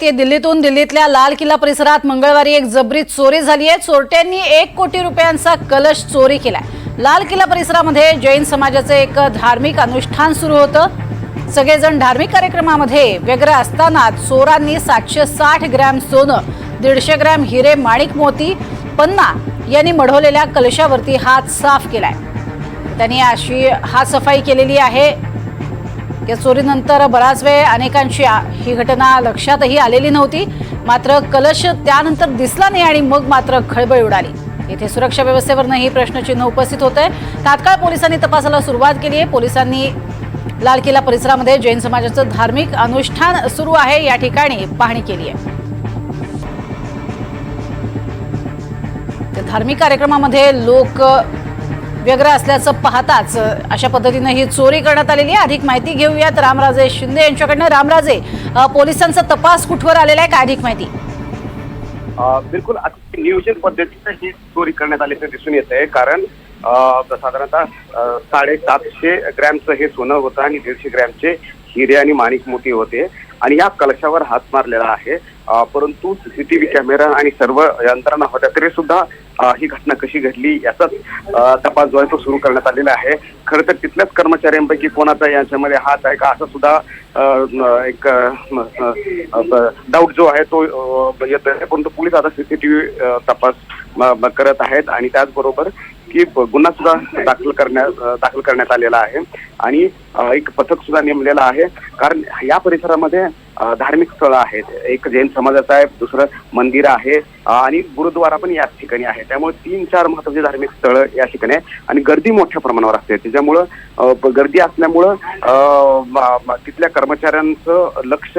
दिल्लीतल्या लाल किल्ला परिसरात मंगळवारी एक जबरी चोरी झाली आहे। चोरट्यांनी 1 कोटी रुपयांचा कलश चोरी केलाय। लाल किल्ला परिसरामध्ये जैन समाजाचे एक धार्मिक अनुष्ठान सुरू होतं। सगळेजण धार्मिक कार्यक्रमामध्ये व्यग्र असताना चोरांनी 760 ग्रॅम सोनं, 150 ग्रॅम हिरे, माणिक मोती, पन्ना यांनी मढवलेल्या कलशावरती हात साफ केलाय। त्यांनी अशी हात सफाई केलेली आहे। या चोरीनंतर बराच वेळ अनेकांची ही घटना लक्षातही आलेली नव्हती, मात्र कलश त्यानंतर दिसला नाही आणि मग मात्र खळबळ उडाली। येथे सुरक्षा व्यवस्थेवरही प्रश्नचिन्ह उपस्थित होते। तात्काळ पोलिसांनी तपासाला सुरुवात केली आहे। पोलिसांनी लाल किल्ला परिसरामध्ये जैन समाजाचं धार्मिक अनुष्ठान सुरू आहे या ठिकाणी पाहणी केली आहे। धार्मिक कार्यक्रमामध्ये लोक व्यग्र असल्याचं पाहताच अशा पद्धतीने ही चोरी करण्यात आलेली आहे। अधिक माहिती घेऊयात रामराजे शिंदे यांच्याकडनं। रामराजे, पोलिसांचा तपास कुठवर आलेला आहे, काय अधिक माहिती? बिलकुल नियोजन पद्धतीने ही चोरी करण्यात आल्याचं दिसून येत आहे। कारण साधारणतः 750 ग्रॅमचं हे सोनं होतं आणि 150 ग्रॅमचे हिरे आणि माणिक मोती होते आणि या कलशावर हात मारलेला आहे। परंतु सीसीटीव्ही कॅमेरा आणि सर्व यंत्रणा होत्या तरी सुद्धा ही घटना कशी घडली याचाच तपास जो आहे तो सुरू करण्यात आलेला आहे। खरं तर तिथल्याच कर्मचाऱ्यांपैकी कोणाचा याच्यामध्ये हात आहे का असं सुद्धा एक डाऊट जो आहे तो येतोय। परंतु पोलीस आता सीसीटीव्ही तपास करत आहेत आणि त्याचबरोबर की गुन्हा सुद्धा दाखल करण्यात आलेला आहे आणि एक पथक सुद्धा नेमलेलं आहे। कारण या परिसरामध्ये धार्मिक स्थळं आहेत। एक जैन समाजाचं आहे, दुसरं मंदिर आहे आणि गुरुद्वारा पण याच ठिकाणी आहे। त्यामुळे 3-4 महत्त्वाची धार्मिक स्थळं या ठिकाणी आहे आणि गर्दी मोठ्या प्रमाणावर असते। त्याच्यामुळं गर्दी असल्यामुळं तिथल्या कर्मचाऱ्यांचं लक्ष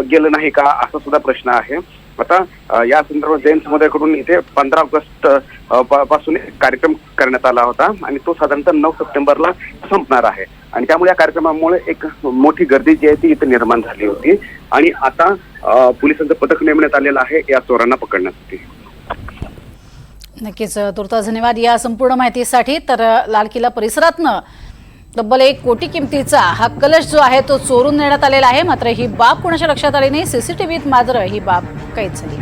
गेलं नाही का असा सुद्धा प्रश्न आहे। आता या संदर्भात जैन समुदायाकडून इथे 15 ऑगस्ट पासून कार्यक्रम करण्यात आला होता आणि तो साधारणतः 9 सप्टेंबरला संपणार आहे आणि त्यामुळे या कार्यक्रमामुळे एक मोठी गर्दी जी आहे ती इथे निर्माण झाली होती आणि आता पोलिसांचं पथक नेमण्यात आलेलं आहे या चोरांना पकडण्यासाठी। नक्कीच, तुर्तास धन्यवाद या संपूर्ण माहितीसाठी। तर लाल किल्ला परिसरातनं तब्बल 1 कोटी किमतीचा हा कलश जो आहे तो चोरून नेण्यात आलेला आहे, मात्र ही बाब कोणाच्या लक्षात आली नाही। सीसीटीव्हीत मात्र ही बाब कैद झाली।